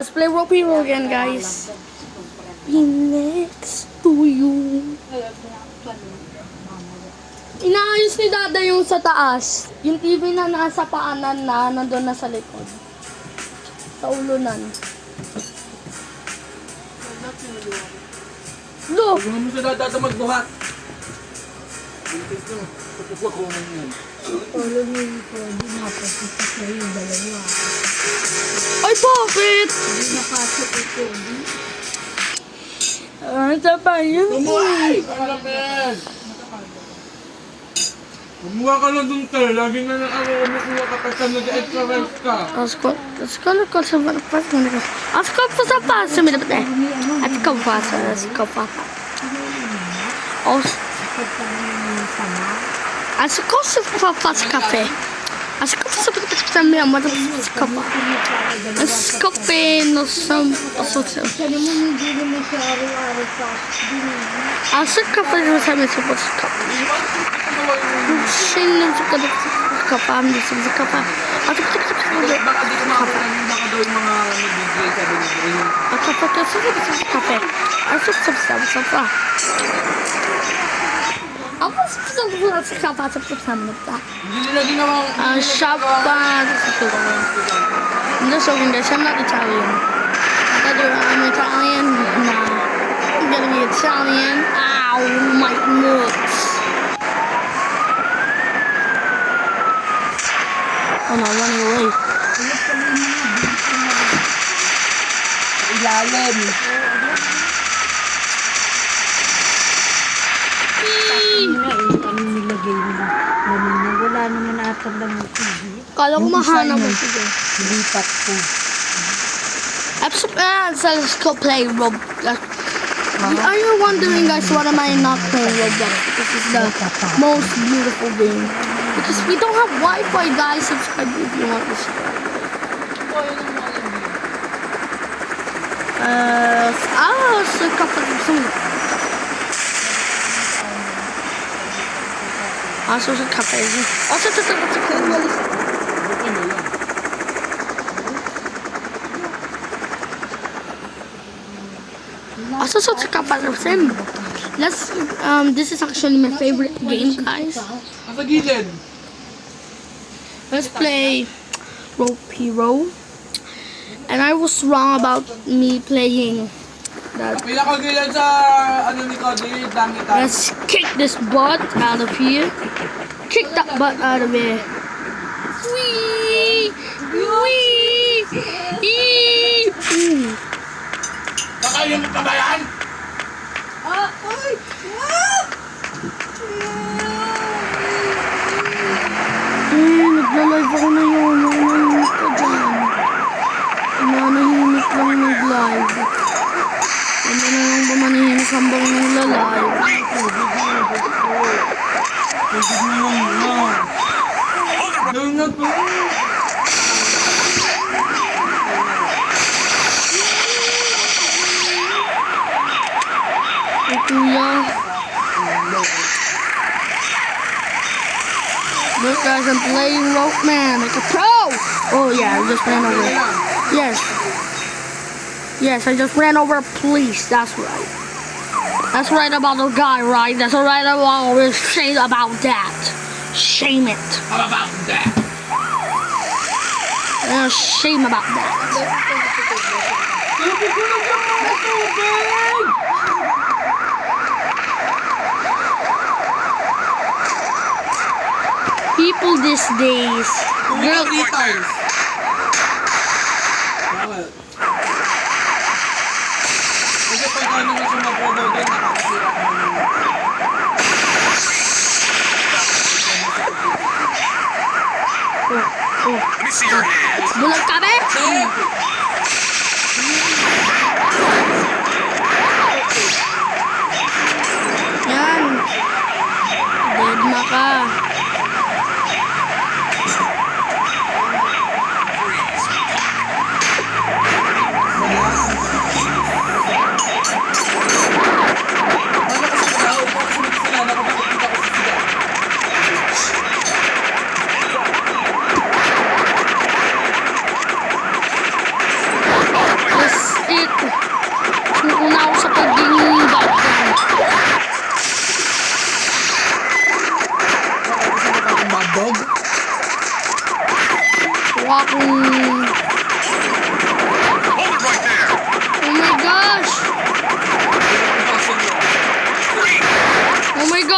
Let's play Rope Hero again, guys. Be next to you. Inaayos ni Dada yung sa taas. Yung TV na nasa paanan na, nandun na sa likod. Sa ulunan. Lo! Huwag mo sa Dada magbuhat. Pintis ko. Tutuwa ko man yan. Alam mo yung pwede napasita sa yung dalawa. Ay, bakit? Hindi nakasok ito. Sa pa yun. Tumuhay! Pakalapin! Kumuha ka lang dun, Ter. Lagi na lang ako kumukuha ka kasi nag-extra rest ka. Skål sa varför ska det gå? Skål på så pass som det är. Att kom fast skål på. Och alltså kost på fast kaffe. Alltså kost på med mamma skåpa. Skåpen och som och så. Sabi mo hindi naman siya araw-araw sa Alltså kaffe och så med så på skåp. Sino sa kaffe am det som kaffe. Alltså Baka di ko makakaroon, baka daw yung mga nag-DJ sabi nila. kaffe. Alltså så. Apa sih buat kaffe sama detta? Hindi nila ginawa. Shoppa. Hindi so hindi siya not Italian. I'm Italian. Nah. I'm gonna be Italian. Ow, my nuts. Oh no, running away. Ilalim. Ano nilagay mo? Wala naman atang lang yung TV. Kala ko mahana mo sige. Lipat ko. So let's go play Roblox. Are you wondering, guys, why am I not playing Roblox? This is the most beautiful game. Because we don't have Wi-Fi, guys. Subscribe if you want to subscribe. So kapag gusto mo. So sa kapag. This is actually my favorite game, guys. Nasa gilid. Let's play Rope Hero. And I was wrong about me playing that. Pinakagilid sa ano ni Cody, langitan. Let's kick this butt out of here. Kick that butt out of here. Wee! Wee! Eee! Ooh. Kakain mo pa ba yan? Nagla-live ako na yun. Nanahimik ka dyan. Nanahimik lang nag-live. Ano na lang ba manahimik hambang nagla-live? Doon na po. Ay, kuya. Look, guys, I'm playing Rope Man like a pro. Oh, yeah, I just ran over. Yes. Yes, I just ran over a police. That's right. That's right about the guy, right? That's right about shame about that. Shame it. How about that? Shame about that. People these days. Girl, 3 times. Bawal. Kasi pag ano na siya mag-over doon, nakakasira ka naman. bulag kami. Yan. Dead na ka.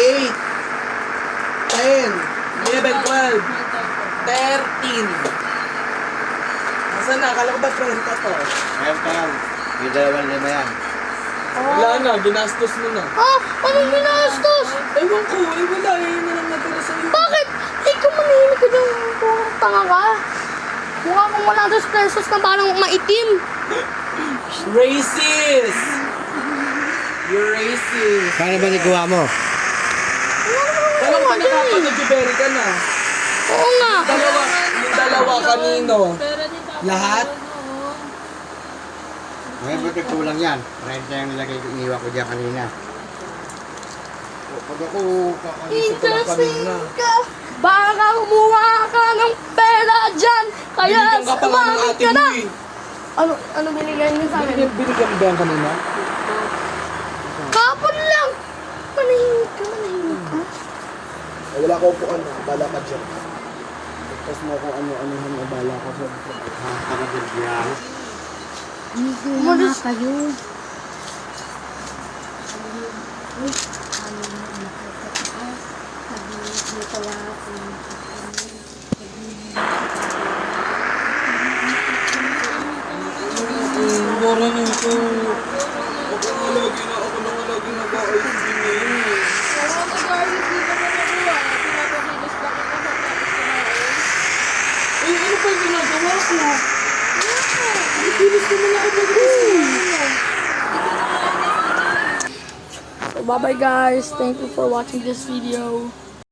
10, 11, 12, 13. Nasaan na? Akala ko ba 30 to? Meron pa yan. Yung 2-5 yan. Wala na, ginastos mo na. Ah, anong ginastos? Ewan ko, wala. Yun na lang natira sa'yo. Bakit? Ikaw manahimik ka dyan. Puro tanga ka. Mukha kong 100 pesos na parang maitim. Racist! You're racist. Paano ba nagawa mo? Alam ko nakapag-nag-berry ka na. Oo nga. Yung dalawa kanino? Lahat? Ngayon ba't kulang yan? 30 yung nilagay ko, iniwan ko dyan kanina. Pag ako kakaisip ko lang kanina. ka. Baka kumuha ka ng pera dyan. Kaya Binigyan ka pa nga ng sumamit ate ka mo na. eh. Ano binigyan niyo sa akin? Binigyan mo ba yan kanina? Kapon lang. Manahimik ka, manahimik ka. Wala ko upuan na. Bala ka dyan. Tapos mo kung ano-ano yung bala ka dyan. Nakakabig yan. Hindi na nga kayo. Mura nito. Ako na lagi nag-ayos din eh. Eh, ano pa yung ginagawa ko? Bilis naman ako So bye bye guys. Thank you for watching this video.